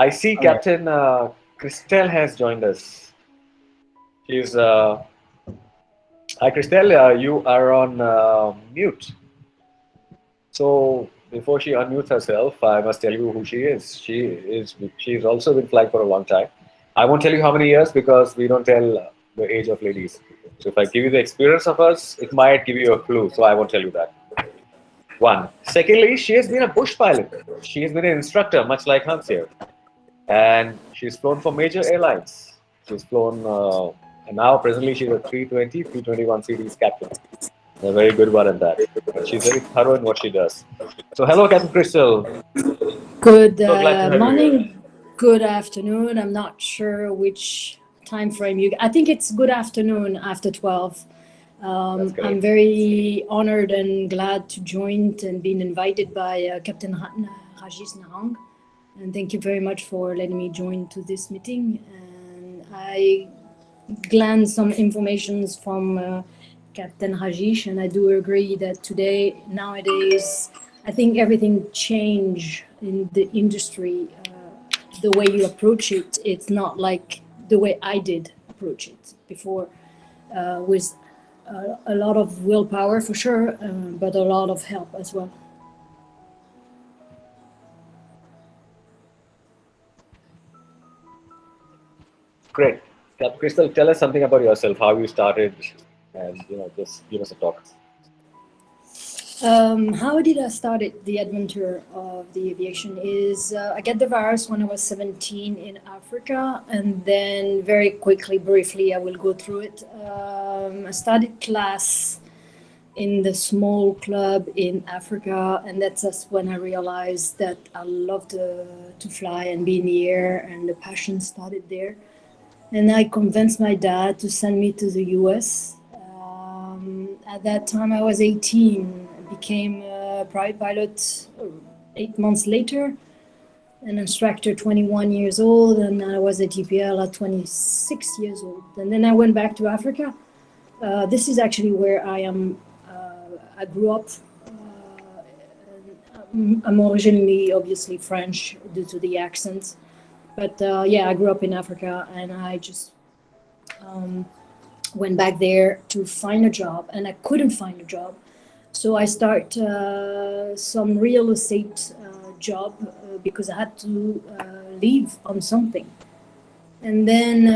I see All right. Captain Christelle has joined us. She's Hi Christelle, you are on mute. So before she unmutes herself, I must tell you who she is. She's also been flying for a long time. I won't tell you how many years because we don't tell the age of ladies. So if I give you the experience of us, it might give you a clue. So I won't tell you that. One. Secondly, she has been a bush pilot. She has been an instructor, much like Hans here, and she's flown for major airlines. She's flown, and now presently she's a 320, 321 series captain. A very good one at that. And she's very thorough in what she does. So, hello, Captain Crystal. Good So glad to have you here. morning, good afternoon. I'm not sure which time frame you. I think it's good afternoon after 12. That's correct. I'm very honored and glad to join and being invited by Captain Rajesh Narang. And thank you very much for letting me join to this meeting. And I gleaned some informations from Captain Rajesh, and I do agree that today, nowadays, I think everything changed in the industry. The way you approach it, it's not like the way I did approach it before, with a lot of willpower for sure, but a lot of help as well. Great. Captain Crystal, tell us something about yourself, how you started, and just give us a talk. How did I start the adventure of the aviation is I got the virus when I was 17 in Africa, and then very quickly, briefly, I will go through it. I started class in the small club in Africa, and that's just when I realized that I loved to fly and be in the air, and the passion started there. And I convinced my dad to send me to the US. At that time, I was 18. I became a private pilot 8 months later, an instructor 21 years old, and I was a TPL at 26 years old. And then I went back to Africa. This is actually where I am. I grew up. I'm originally, obviously, French due to the accent. But yeah, I grew up in Africa, and I just went back there to find a job, and I couldn't find a job. So I start some real estate job because I had to live on something. And then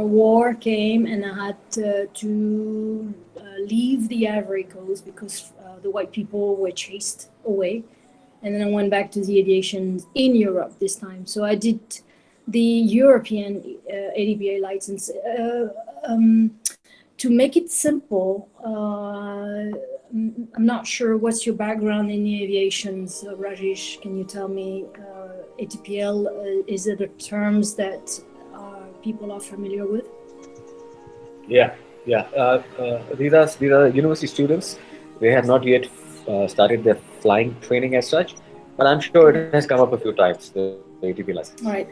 war came, and I had to leave the Ivory Coast because the white people were chased away. And then I went back to the aviation in Europe this time. So I did the European ADPA license. To make it simple, I'm not sure what's your background in the aviation. So Rajesh, can you tell me ATPL, is it the terms that people are familiar with? Yeah. These are university students. They have not yet started their flying training as such, but I'm sure it has come up a few times, the ATP license. All right.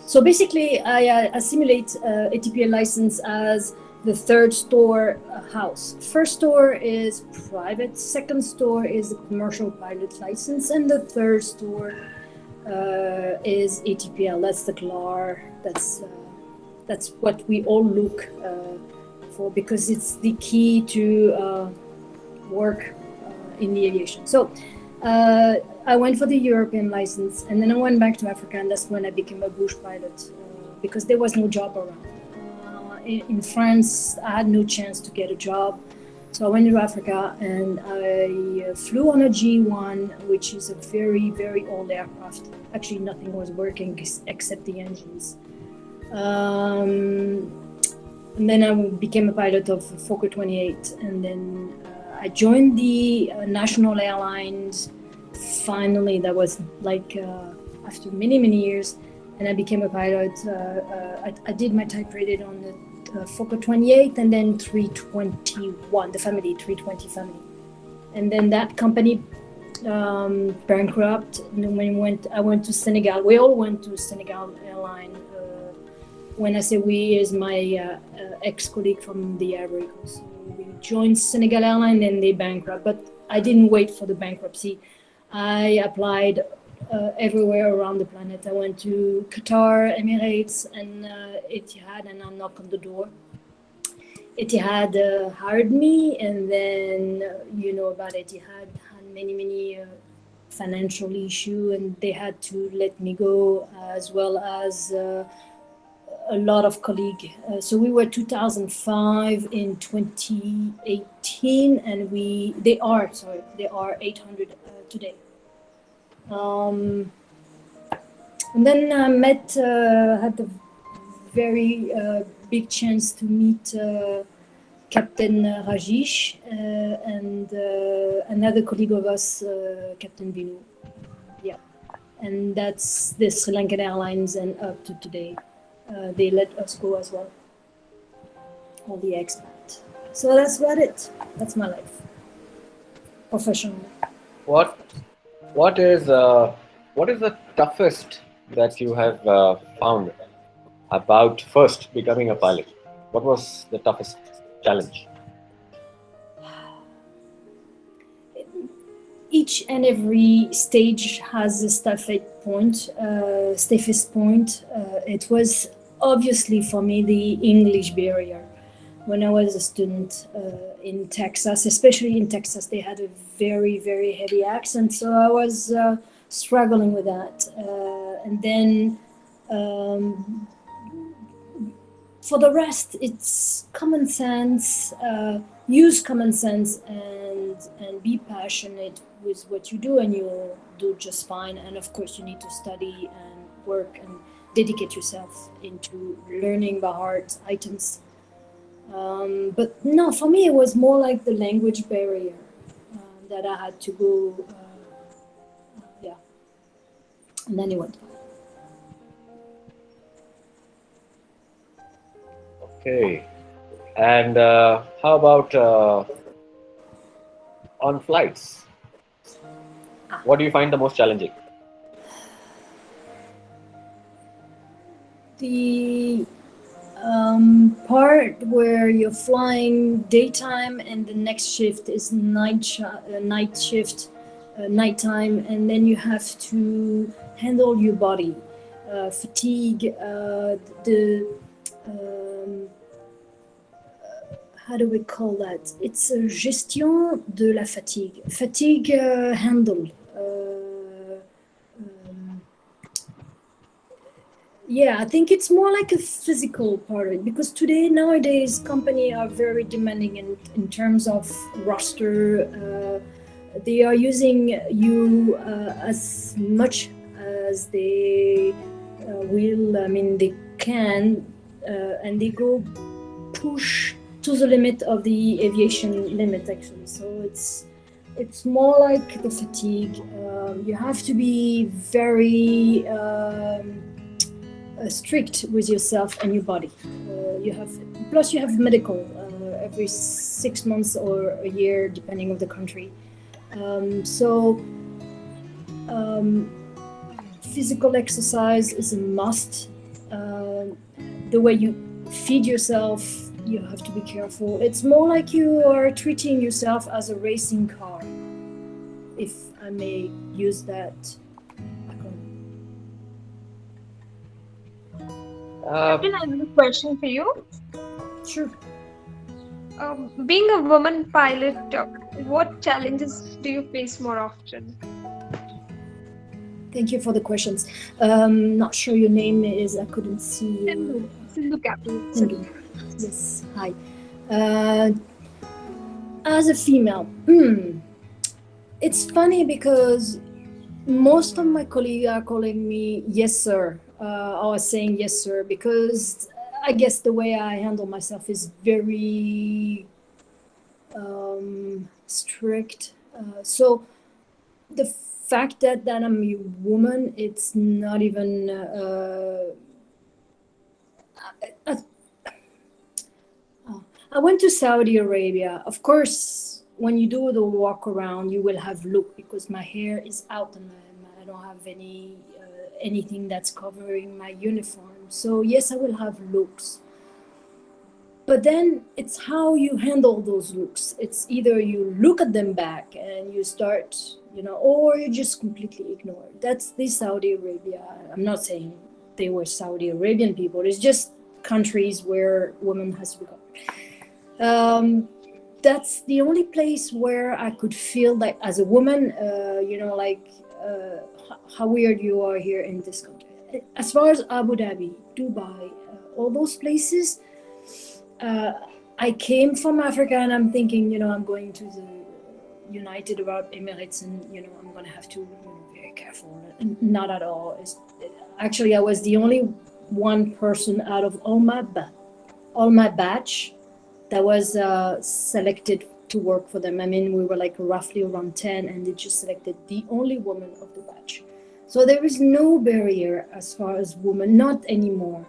So basically, I assimilate ATPL license as the third store house. First store is private, second store is the commercial pilot license, and the third store is ATPL. That's the GLAR. That's what we all look for because it's the key to work in the aviation. So I went for the European license, and then I went back to Africa, and that's when I became a bush pilot because there was no job around. In France, I had no chance to get a job. So I went to Africa, and I flew on a G1, which is a very, very old aircraft. Actually, nothing was working except the engines. And then I became a pilot of Fokker 28, and then I joined the national airlines. Finally, that was like after many, many years, and I became a pilot. I did my type rated on the Fokker 28 and then 321, the family, 320 family. And then that company bankrupt. And then when I went to Senegal. We all went to Senegal airline. When I say we, is my ex-colleague from the Ivory Coast. So we joined Senegal airline, and they bankrupt. But I didn't wait for the bankruptcy. I applied everywhere around the planet. I went to Qatar, Emirates, and Etihad, and I knocked on the door. Etihad hired me, and then you know about Etihad had many financial issue, and they had to let me go, as well as a lot of colleagues. So we were 2005 in 2018, and they are 800 today. And then I had the very big chance to meet Captain Rajesh and another colleague of us, Captain Vinu. Yeah, and that's the Sri Lankan Airlines, and up to today, they let us go as well, all the expats. So that's about it. That's my life, professionally. What is the toughest that you have found about first becoming a pilot? What was the toughest challenge? Each and every stage has a stiffest point. It was obviously for me the English barrier. When I was a student in Texas, especially in Texas, they had a very heavy accent, so I was struggling with that. And then for the rest, it's common sense. Use common sense and be passionate with what you do, and you'll do just fine. And of course, you need to study and work and dedicate yourself into learning by heart items. But no, for me, it was more like the language barrier that I had to go. Yeah, and then it went. Okay, and how about on flights? What do you find the most challenging? The part where you're flying daytime and the next shift is night shift, nighttime, and then you have to handle your body, fatigue, how do we call that? It's a gestion de la fatigue. Fatigue handle. Yeah, I think it's more like a physical part of it, because nowadays, companies are very demanding in terms of roster. They are using you as much as they will. I mean, they can, and they go push to the limit of the aviation limit, actually. So it's more like the fatigue. You have to be very strict with yourself and your body. You have medical every 6 months or a year, depending on the country. Physical exercise is a must. The way you feed yourself, you have to be careful. It's more like you are treating yourself as a racing car, if I may use that. Captain, I have a question for you. Sure. Being a woman pilot, what challenges do you face more often? Thank you for the questions. Not sure your name is. I couldn't see you. Sindhu, Captain. Sindhu. Yes. Hi. As a female, it's funny because most of my colleagues are calling me yes sir, or saying yes sir, because I guess the way I handle myself is very strict. So the fact that I'm a woman, it's not even. I went to Saudi Arabia. Of course, when you do the walk around, you will have look, because my hair is out and I don't have anything that's covering my uniform. So yes, I will have looks. But then it's how you handle those looks. It's either you look at them back and you start, or you just completely ignore it. That's the Saudi Arabia. I'm not saying they were Saudi Arabian people. It's just countries where women has to be covered. That's the only place where I could feel like as a woman, how weird you are here in this country. As far as Abu Dhabi, Dubai, all those places, I came from Africa and I'm thinking, I'm going to the United Arab Emirates and, I'm going to have to be very careful. Not at all. Actually, I was the only one person out of all my batch that was selected to work for them. I mean, we were like roughly around 10 and they just selected the only woman of the batch. So there is no barrier as far as women, not anymore.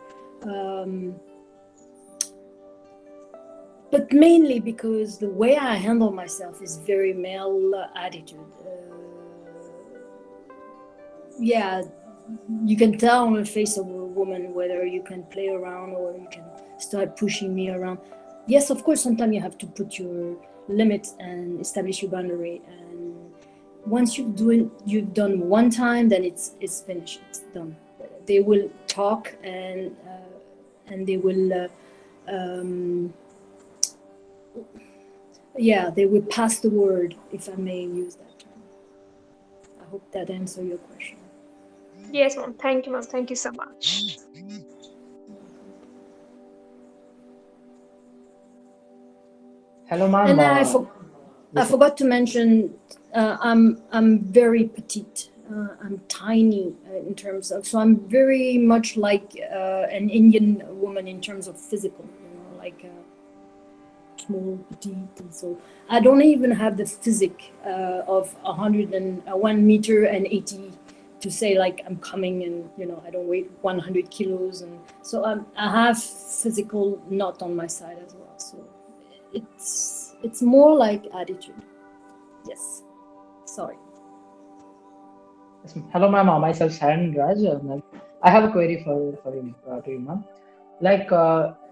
But mainly because the way I handle myself is very male attitude. Yeah, you can tell on the face of a woman whether you can play around or you can start pushing me around. Yes, of course, sometimes you have to put your limits and establish your boundary. And once you've done one time, then it's finished. It's done. They will talk and they will. They will pass the word, if I may use that term. I hope that answers your question. Yes, ma'am. Thank you, ma'am. Thank you so much. Hello, ma'am. And I forgot to mention, I'm very petite. I'm tiny in terms of, so I'm very much like an Indian woman in terms of physical, like small, petite, and so I don't even have the physique of 101 meter and 80 to say like I'm coming and I don't weigh 100 kilos, and so I have physical not on my side as well. So it's more like attitude. Yes. Sorry. Yes, ma'am. Hello, ma'am. Myself, Saran Raj. Ma'am. I have a query for you, to you, ma'am. Like,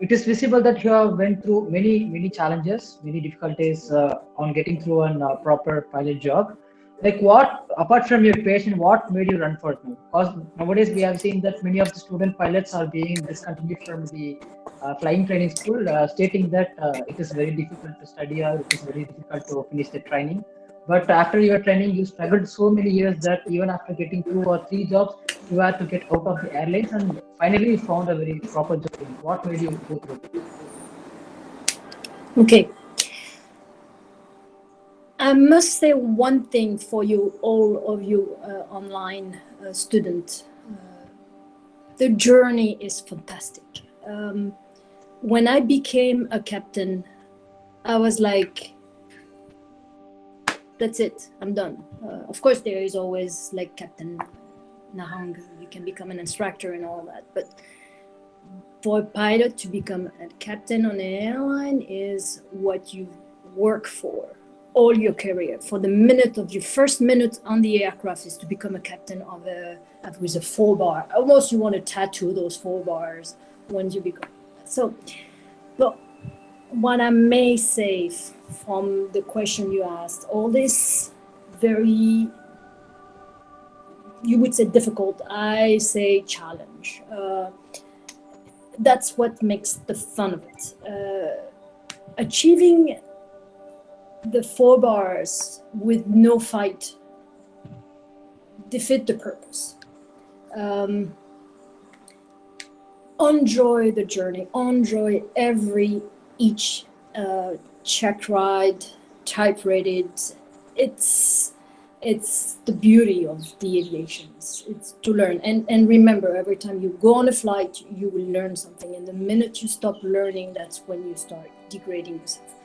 it is visible that you have went through many challenges, many difficulties on getting through a proper pilot job. Like, what apart from your passion, what made you run for it, ma'am? Because nowadays we have seen that many of the student pilots are being discontinued from the flying training school, stating that it is very difficult to study or it is very difficult to finish the training. But after your training, you struggled so many years that even after getting 2 or 3 jobs, you had to get out of the airlines and finally you found a very proper job. What made you go through? Okay. I must say one thing for you, all of you online students. The journey is fantastic. When I became a captain, I was like, that's it, I'm done. Of course, there is always like Captain Nahang, you can become an instructor and all that. But for a pilot to become a captain on an airline is what you work for all your career. For the minute of your first minute on the aircraft is to become a captain with a 4-bar. Almost you want to tattoo those 4 bars when you become. So, but what I may say from the question you asked, all this very, you would say difficult, I say challenge. That's what makes the fun of it. Achieving the 4 bars with no fight defeat the purpose. Enjoy the journey, enjoy each check ride, type rated. It's the beauty of the aviation. It's to learn and remember, every time you go on a flight, you will learn something. And the minute you stop learning, that's when you start degrading yourself.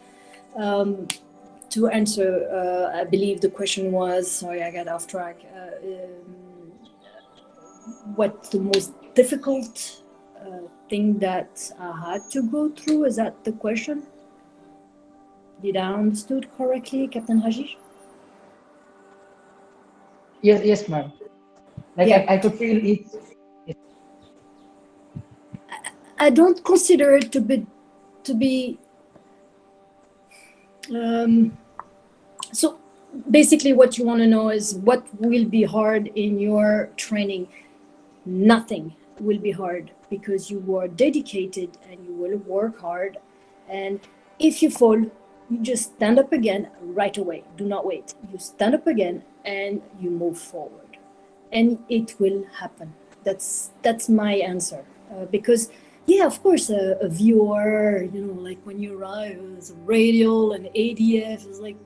To answer, I believe the question was, sorry, I got off track. What the most difficult thing that I had to go through? Is that the question? Did I understood correctly, Captain Hajish? Yes, ma'am. Like Yeah. I could feel it. I don't consider it to be so basically what you want to know is what will be hard in your training. Nothing will be hard because you are dedicated and you will work hard. And if you fall, you just stand up again right away. Do not wait. You stand up again and you move forward, and it will happen. That's my answer. Because yeah, of course, a viewer, like when you arrive, it's a radial and ADF is like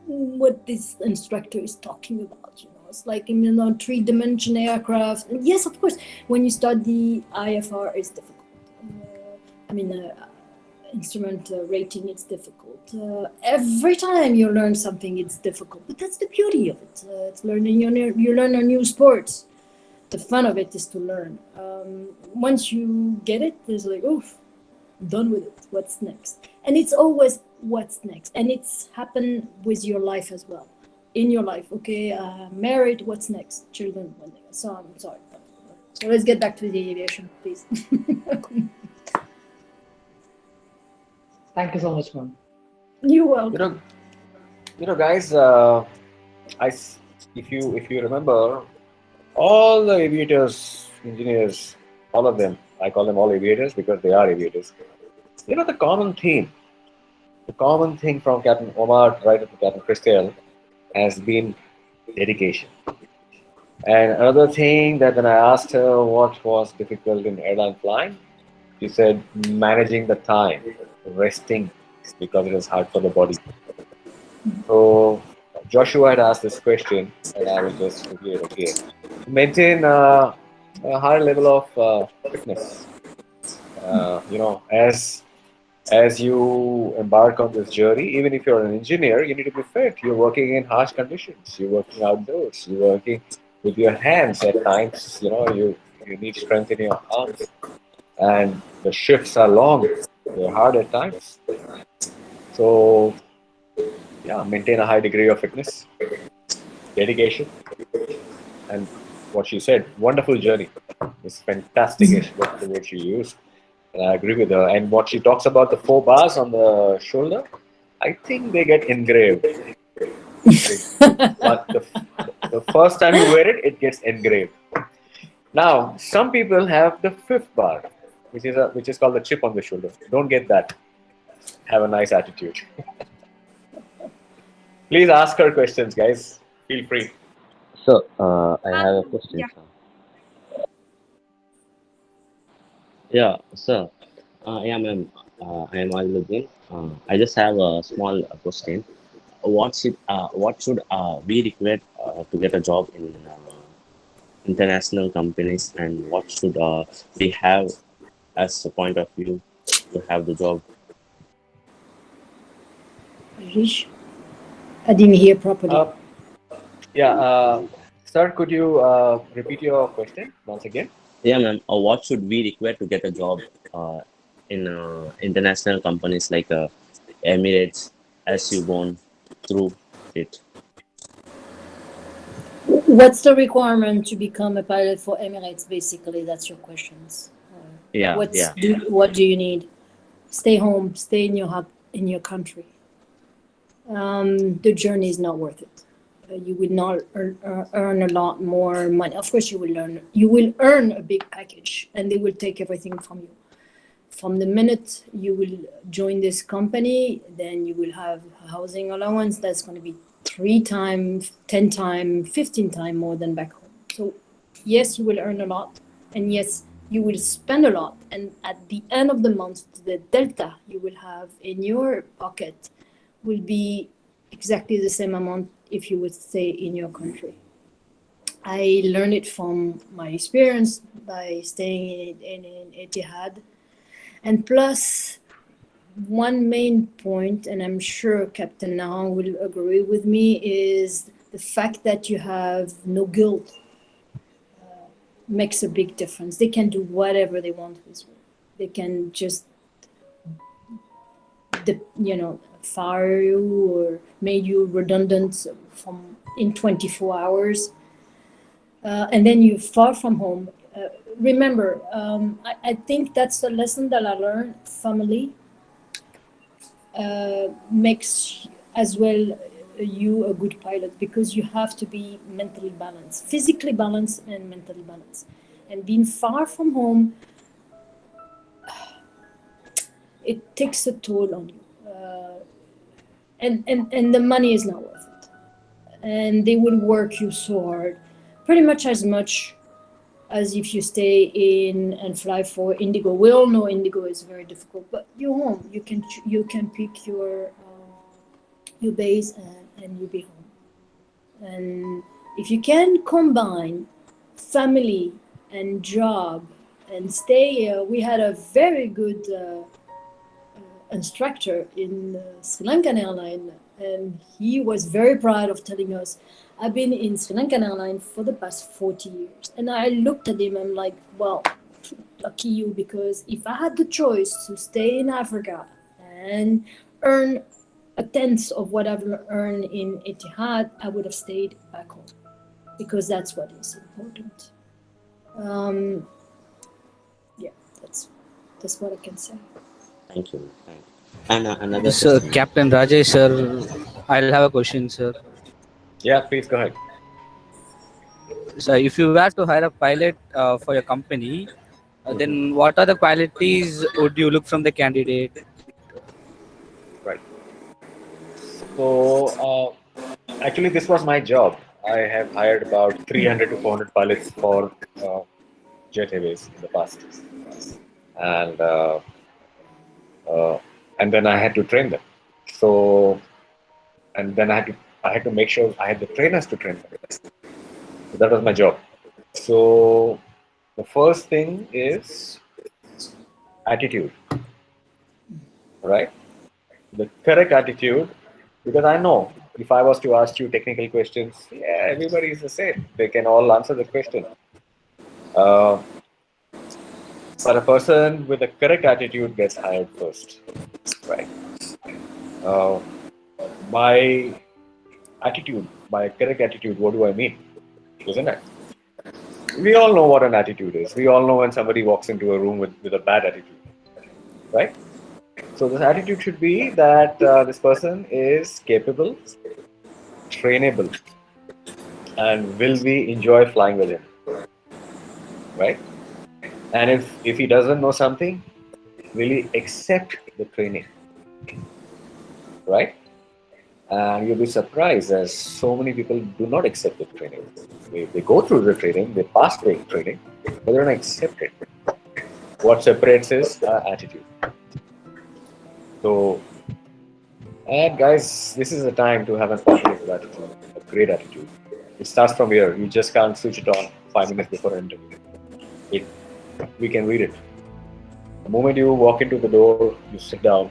what this instructor is talking about. It's like in a three-dimensional aircraft. And yes, of course, when you start the IFR, it's difficult. I mean, instrument rating, it's difficult. Every time you learn something, it's difficult. But that's the beauty of it. It's learning. You learn a new sport. The fun of it is to learn. Once you get it, there's like, oof, done with it. What's next? And it's always what's next. And it's happened with your life as well. In your life, okay, married, what's next? Children, one thing. So I'm sorry. So let's get back to the aviation, please. Thank you so much, ma'am. You're welcome. Guys, if you remember, all the aviators, engineers, all of them, I call them all aviators because they are aviators. The common theme from Captain Omar right up to Captain Christel has been dedication. And another thing that when I asked her what was difficult in airline flying, she said managing the time, resting, because it is hard for the body. So Joshua had asked this question, and I will just repeat it again. To maintain a higher level of fitness, as you embark on this journey, even if you're an engineer, you need to be fit. You're working in harsh conditions. You're working outdoors. You're working with your hands at times. You need strength in your arms, and the shifts are long. They're hard at times. So yeah, maintain a high degree of fitness, dedication, and what she said, wonderful journey. It's fantastic the word she used. And I agree with her. And what she talks about the 4 bars on the shoulder, I think they get engraved. But the first time you wear it, it gets engraved. Now, some people have the 5th bar, which is called the chip on the shoulder. Don't get that. Have a nice attitude. Please ask her questions, guys. Feel free. So, I have a question, Yeah. sir. Yeah, sir. Yeah, ma'am. I am Al-Ludin. I just have a small question. What should be required to get a job in international companies, and what should we have as a point of view to have the job? Rish, I didn't hear properly. Uh, yeah, sir, could you repeat your question once again? Yeah, ma'am. What should we require to get a job in international companies like Emirates, as you gone through it? What's the requirement to become a pilot for Emirates? Basically, that's your questions. Yeah, yeah. What do you need? Stay home. Stay in your hub, in your country. The journey is not worth it. You will not earn a lot more money. Of course, you will learn. You will earn a big package, and they will take everything from you. From the minute you will join this company, then you will have a housing allowance that's going to be 3 times, 10 times, 15 times more than back home. So yes, you will earn a lot, and yes, you will spend a lot. And at the end of the month, the delta you will have in your pocket will be exactly the same amount if you would stay in your country. I learned it from my experience by staying in Etihad. And plus, one main point, and I'm sure Captain Nahan will agree with me, is the fact that you have no guilt makes a big difference. They can do whatever they want with you. They can just, fire you or made you redundant from in 24 hours. And then you're far from home. Remember, I think that's a lesson that I learned. Family makes as well you a good pilot, because you have to be mentally balanced, physically balanced and mentally balanced. And being far from home, it takes a toll on you. And the money is not worth it. And they would work you so hard, pretty much as if you stay in and fly for Indigo. We all know Indigo is very difficult, but you're home. You can pick your base and you'll be home. And if you can combine family and job and stay, we had a very good instructor in Sri Lankan airline, and he was very proud of telling us, I've been in Sri Lankan airline for the past 40 years. And I looked at him, I'm like, well, lucky you, because if I had the choice to stay in Africa and earn a tenth of what I've earned in Etihad, I would have stayed back home, because that's what is important. Yeah, that's what I can say. Thank you. And another Sir, question. Captain Rajesh, sir, I'll have a question, sir. Yeah, please go ahead. So, if you were to hire a pilot for your company, then what are the qualities would you look from the candidate? Right. So, actually, this was my job. I have hired about 300 to 400 pilots for Jet Airways in the past, and and then I had to train them. So, and then I had to make sure I had the trainers to train them. So that was my job. So, the first thing is attitude, right? The correct attitude, because I know if I was to ask you technical questions, yeah, everybody is the same. They can all answer the question. But a person with the correct attitude gets hired first, right? By attitude, by correct attitude, what do I mean? Isn't it? We all know what an attitude is. We all know when somebody walks into a room with a bad attitude, right? So this attitude should be that this person is capable, trainable, and will we enjoy flying with him, right? And if he doesn't know something, will he accept the training, right? And you'll be surprised as so many people do not accept the training. They go through the training, they pass the training, but they don't accept it. What separates is attitude. So, and guys, this is the time to have a positive attitude, a great attitude. It starts from here. You just can't switch it on 5 minutes before an interview. We can read it. The moment you walk into the door, you sit down.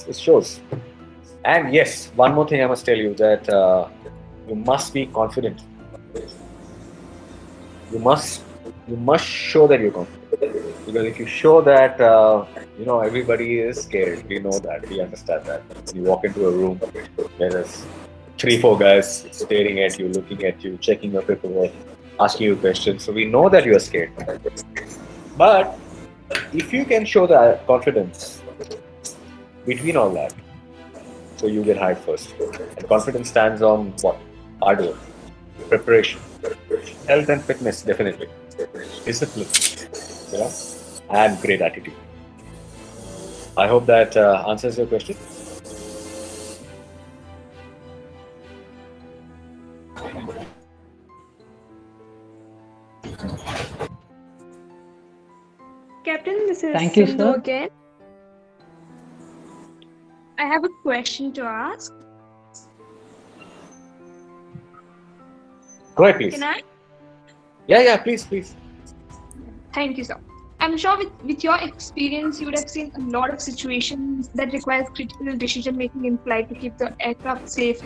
It shows. And yes, one more thing I must tell you, that you must be confident. You must show that you're confident. Because if you show that, everybody is scared. We know that. We understand that. You walk into a room, there's 3-4 guys staring at you, looking at you, checking your paperwork, asking you questions. So we know that you are scared. But if you can show that confidence between all that, so you get hired first. And confidence stands on what? Hard work, preparation, health and fitness, definitely, discipline, and great attitude. I hope that answers your question. Captain, this is Thank you, Sindhu sir. again. I have a question to ask. Go ahead, please. Can I? Yeah, please. Thank you, sir. I'm sure with your experience, you would have seen a lot of situations that requires critical decision making in flight to keep the aircraft safe.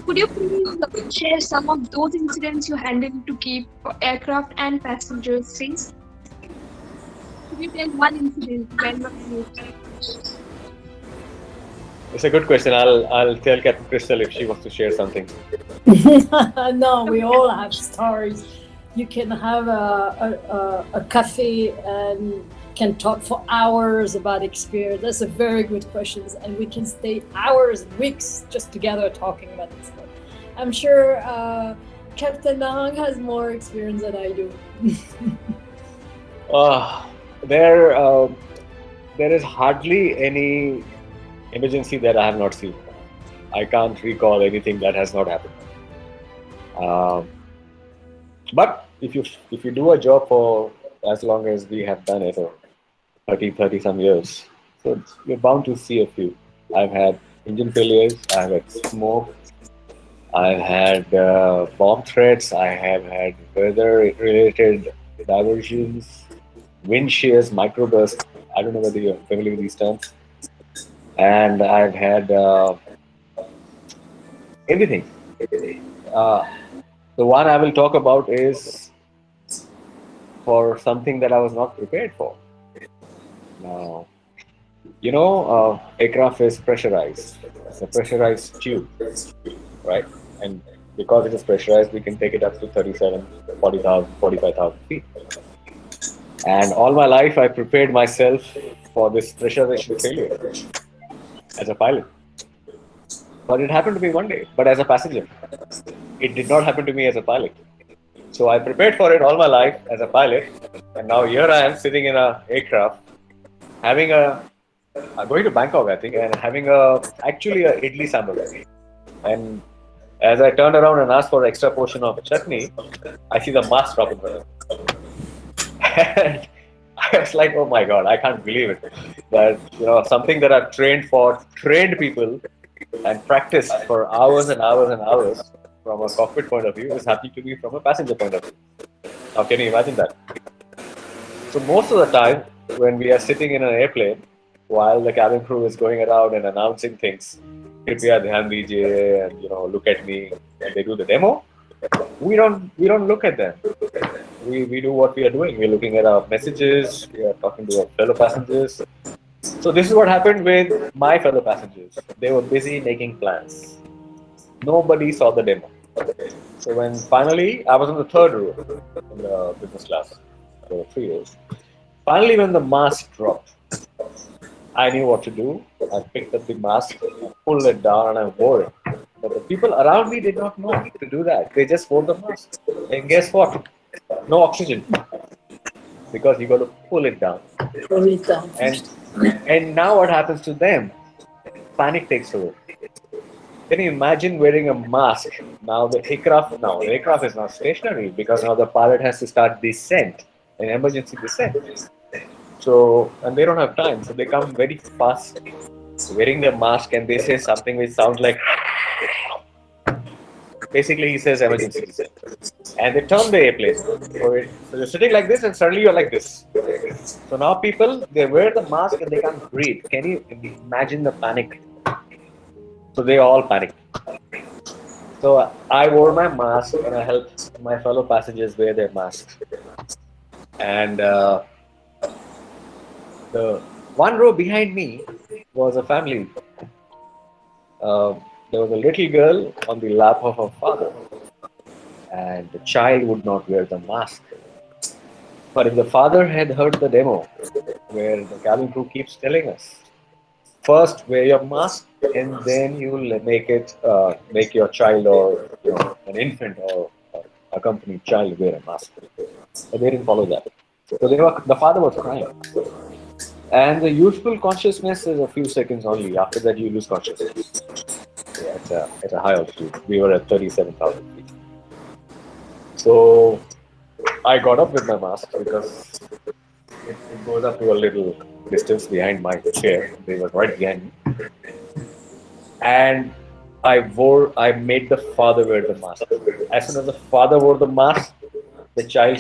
Could you please share some of those incidents you handled to keep aircraft and passengers safe? Could you tell one incident when It's a good question. I'll tell Captain Crystal if she wants to share something. No, we all have stories. You can have a cafe and can talk for hours about experience. That's a very good question, and we can stay hours and weeks just together talking about this stuff. I'm sure Captain Nahang has more experience than I do. There, there is hardly any emergency that I have not seen. I can't recall anything that has not happened. But if you do a job for as long as we have done it, or 30 some years, so you're bound to see a few. I've had engine failures, I've had smoke, I've had bomb threats, I have had weather-related diversions, wind shears, microburst. I don't know whether you're familiar with these terms. And I've had everything. The one I will talk about is for something that I was not prepared for. Now, aircraft is pressurized. It's a pressurized tube, right? And because it is pressurized, we can take it up to 37, 40,000, 45,000 feet. And all my life, I prepared myself for this pressurization failure as a pilot. But it happened to me one day, but as a passenger. It did not happen to me as a pilot. So I prepared for it all my life as a pilot. And now here I am sitting in an aircraft, going to Bangkok, I think, and having actually a idli sambar. And as I turned around and asked for an extra portion of chutney, I see the mask drop in front of me. And I was like, oh my God, I can't believe it. That, something that I've trained people and practiced for hours and hours and hours from a cockpit point of view is happening to me from a passenger point of view. Now, can you imagine that? So most of the time, when we are sitting in an airplane, while the cabin crew is going around and announcing things, "Kripya dhyan dijiye," and look at me, and they do the demo, we don't look at them. We do what we are doing. We're looking at our messages. We are talking to our fellow passengers. So this is what happened with my fellow passengers. They were busy making plans. Nobody saw the demo. So when finally, I was on the third row in the business class. There were 3 rows. Finally, when the mask dropped, I knew what to do. I picked up the mask, I pulled it down, and I wore it. But the people around me did not know to do that. They just wore the mask. And guess what? No oxygen. Because you got to pull it down. And now what happens to them? Panic takes over. Can you imagine wearing a mask? Now the aircraft is not stationary because now the pilot has to start descent, an emergency descent. So, and they don't have time, so they come very fast, wearing their mask, and they say something which sounds like, basically he says emergency descent. And they turn the airplane. So you're sitting like this and suddenly you're like this. So now people, they wear the mask and they can't breathe. Can you imagine the panic? So they all panicked. So I wore my mask and I helped my fellow passengers wear their masks. And the one row behind me was a family. There was a little girl on the lap of her father, and the child would not wear the mask. But if the father had heard the demo, where the cabin crew keeps telling us, first wear your mask, and then you will make your child or an infant or accompanied child wear a mask. But they didn't follow that. So the father was crying. And the useful consciousness is a few seconds only. After that, you lose consciousness. Yeah, at a high altitude. We were at 37,000 feet. So I got up with my mask because it goes up to a little distance behind my chair. They were right behind me. And I made the father wear the mask. As soon as the father wore the mask, the child